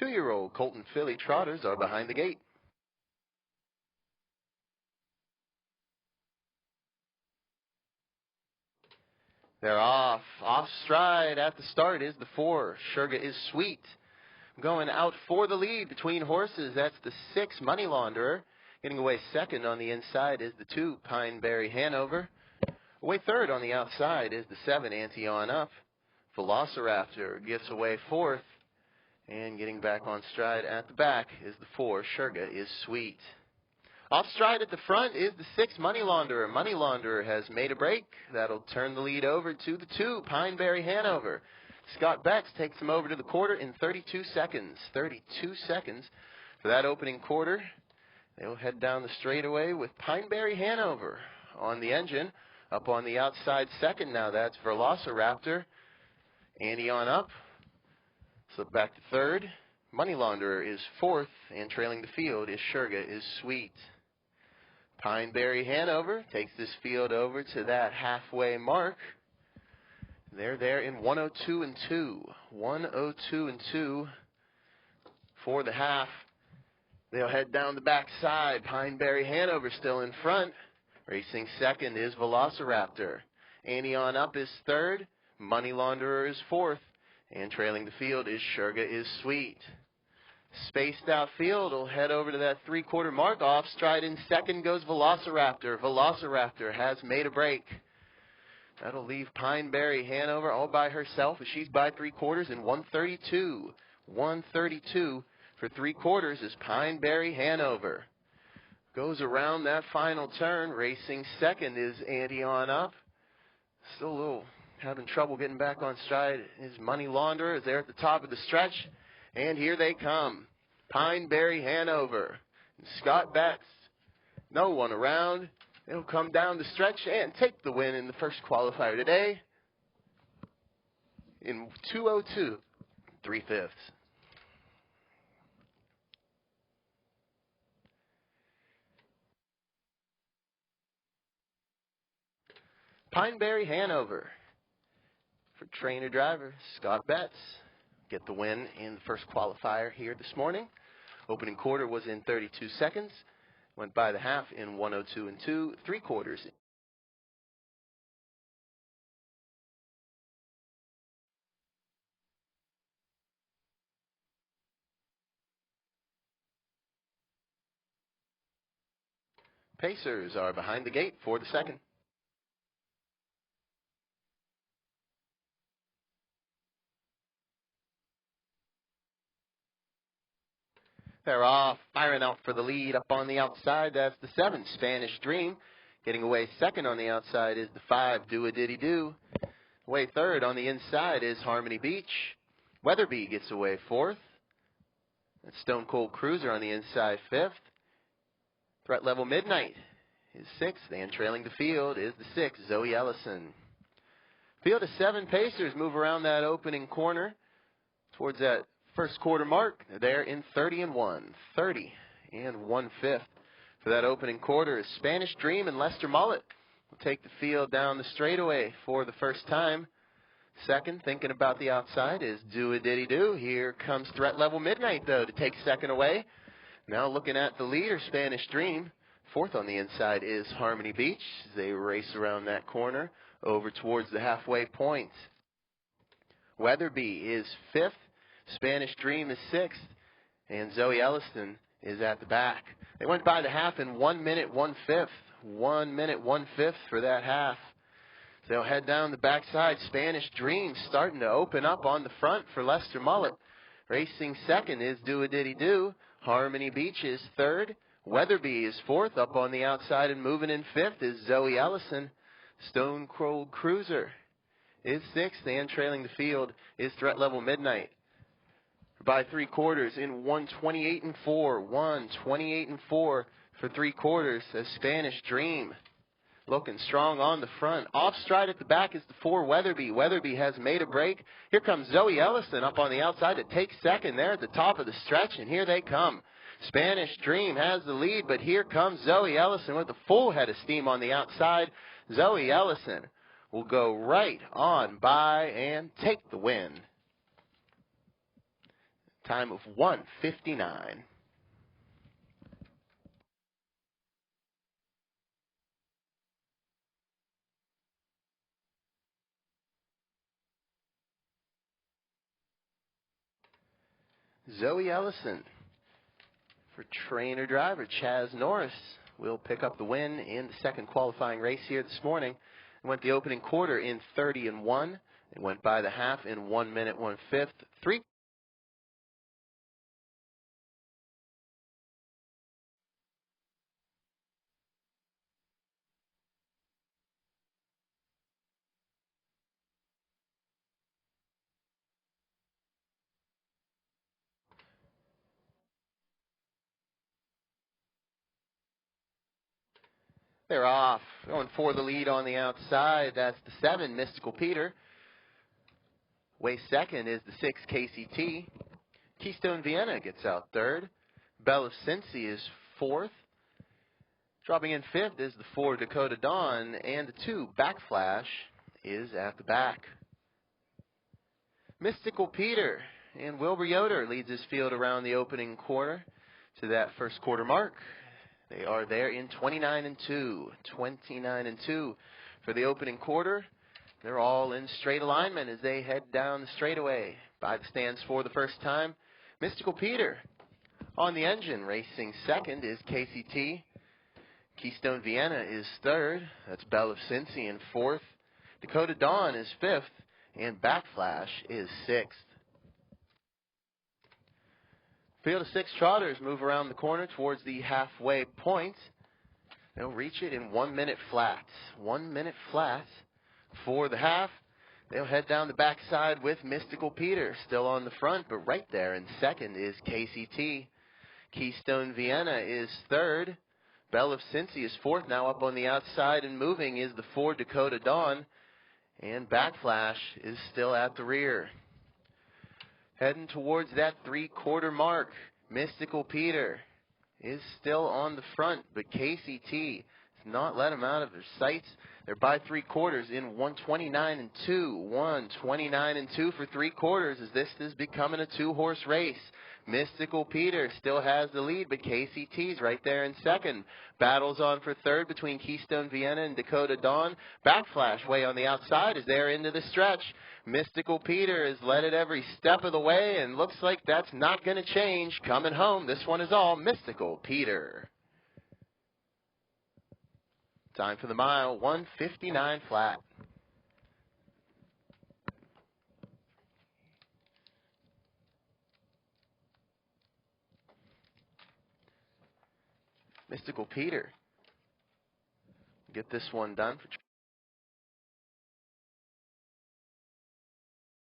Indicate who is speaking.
Speaker 1: 2-year-old Colton filly trotters are behind the gate. They're off. Off stride at the start is the 4. Sugar is Sweet. Going out for the lead between horses. That's the 6, Money Launderer. Getting away second on the inside is the 2, Pineberry Hanover. Away third on the outside is the 7, Ante On Up. Velociraptor gets away fourth. And getting back on stride at the back is the 4, Sugar is Sweet. Off stride at the front is the 6, Money Launderer. Money Launderer has made a break. That'll turn the lead over to the 2, Pineberry Hanover. Scott Betts takes him over to the quarter in 32 seconds. 32 seconds for that opening quarter. They'll head down the straightaway with Pineberry Hanover on the engine. Up on the outside second now, that's Velociraptor. Ante On Up. Slip back to third. Money Launderer is fourth, and trailing the field is Sugar is Sweet. Pineberry Hanover takes this field over to that halfway mark. They're there in 102 and 2. 102 and 2 for the half. They'll head down the backside. Pineberry Hanover still in front. Racing second is Velociraptor. Ante On Up is third. Money Launderer is fourth. And trailing the field is Sugar is Sweet. Spaced out field will head over to that 3/4 mark. Off stride in second goes Velociraptor. Velociraptor has made a break. That'll leave Pineberry Hanover all by herself as she's by 3/4 in 132. 132 for 3/4 is Pineberry Hanover. Goes around that final turn. Racing second is Ante On Up. Still a little having trouble getting back on stride. His Money Launderer is there at the top of the stretch. And here they come. Pineberry Hanover. And Scott Betts. No one around. They'll come down the stretch and take the win in the first qualifier today in 2:02 3/5. Pineberry Hanover for trainer driver Scott Betts. Get the win in the first qualifier here this morning. Opening quarter was in 32 seconds. Went by the half in 102 and 2 3/4. Pacers are behind the gate for the second. They're off, firing out for the lead. Up on the outside, that's the 7, Spanish Dream. Getting away second on the outside is the 5, Do-A-Diddy-Do. Away third on the inside is Harmony Beach. Weatherby gets away fourth. That's Stone Cold Cruiser on the inside fifth. Threat Level Midnight is sixth, and trailing the field is the 6, Zoe Ellison. Field of 7 Pacers move around that opening corner towards that first quarter mark. They're in 30 and 1. 30 and 1/5 for that opening quarter. Is Spanish Dream and Lester Mullet will take the field down the straightaway for the first time. Second, thinking about the outside, is Do-A-Diddy-Do. Here comes Threat Level Midnight, though, to take second away. Now looking at the leader, Spanish Dream. Fourth on the inside is Harmony Beach. They race around that corner over towards the halfway point. Weatherby is fifth. Spanish Dream is sixth, and Zoe Ellison is at the back. They went by the half in 1 minute 1/5. 1 minute 1/5 for that half. So they'll head down the backside. Spanish Dream starting to open up on the front for Lester Mullet. Racing second is Do-A-Diddy-Do. Harmony Beach is third. Weatherby is fourth. Up on the outside and moving in fifth is Zoe Ellison. Stone Cold Cruiser is sixth, and trailing the field is Threat Level Midnight. By 3/4 in 128 and 4. 128 and 4 for 3/4 as Spanish Dream. Looking strong on the front. Off stride at the back is the 4, Weatherby. Weatherby has made a break. Here comes Zoe Ellison up on the outside to take second there at the top of the stretch, and here they come. Spanish Dream has the lead, but here comes Zoe Ellison with a full head of steam on the outside. Zoe Ellison will go right on by and take the win. Time of 1:59. Zoe Ellison for trainer driver Chaz Norris will pick up the win in the second qualifying race here this morning. It went the opening quarter in 30-1. It went by the half in 1 minute 1/5. They're off. Going for the lead on the outside. That's the 7, Mystical Peter. Way second is the 6, KCT. Keystone Vienna gets out third. Belle of Cincy is fourth. Dropping in fifth is the 4, Dakota Dawn. And the 2, Backflash, is at the back. Mystical Peter and Wilbur Yoder leads his field around the opening quarter to that first quarter mark. They are there in 29-2. 29-2 for the opening quarter. They're all in straight alignment as they head down the straightaway. By the stands for the first time, Mystical Peter on the engine. Racing second is KCT. Keystone Vienna is third. That's Belle of Cincy in fourth. Dakota Dawn is fifth. And Backflash is sixth. Field of 6 trotters move around the corner towards the halfway point. They'll reach it in 1 minute flat. 1 minute flat for the half. They'll head down the backside with Mystical Peter still on the front, but right there in second is KCT. Keystone Vienna is third. Belle of Cincy is fourth. Now up on the outside and moving is the 4, Dakota Dawn. And Backflash is still at the rear. Heading towards that 3/4 mark, Mystical Peter is still on the front, but KCT has not let him out of their sights. They're by 3/4 in 129-2. 129-2 for 3/4 as this is becoming a 2-horse race. Mystical Peter still has the lead, but KCT's right there in second. Battles on for third between Keystone Vienna and Dakota Dawn. Backflash way on the outside is there into the stretch. Mystical Peter has led it every step of the way, and looks like that's not going to change. Coming home, this one is all Mystical Peter. Time for the mile, 1:59 flat. Mystical Peter get this one done for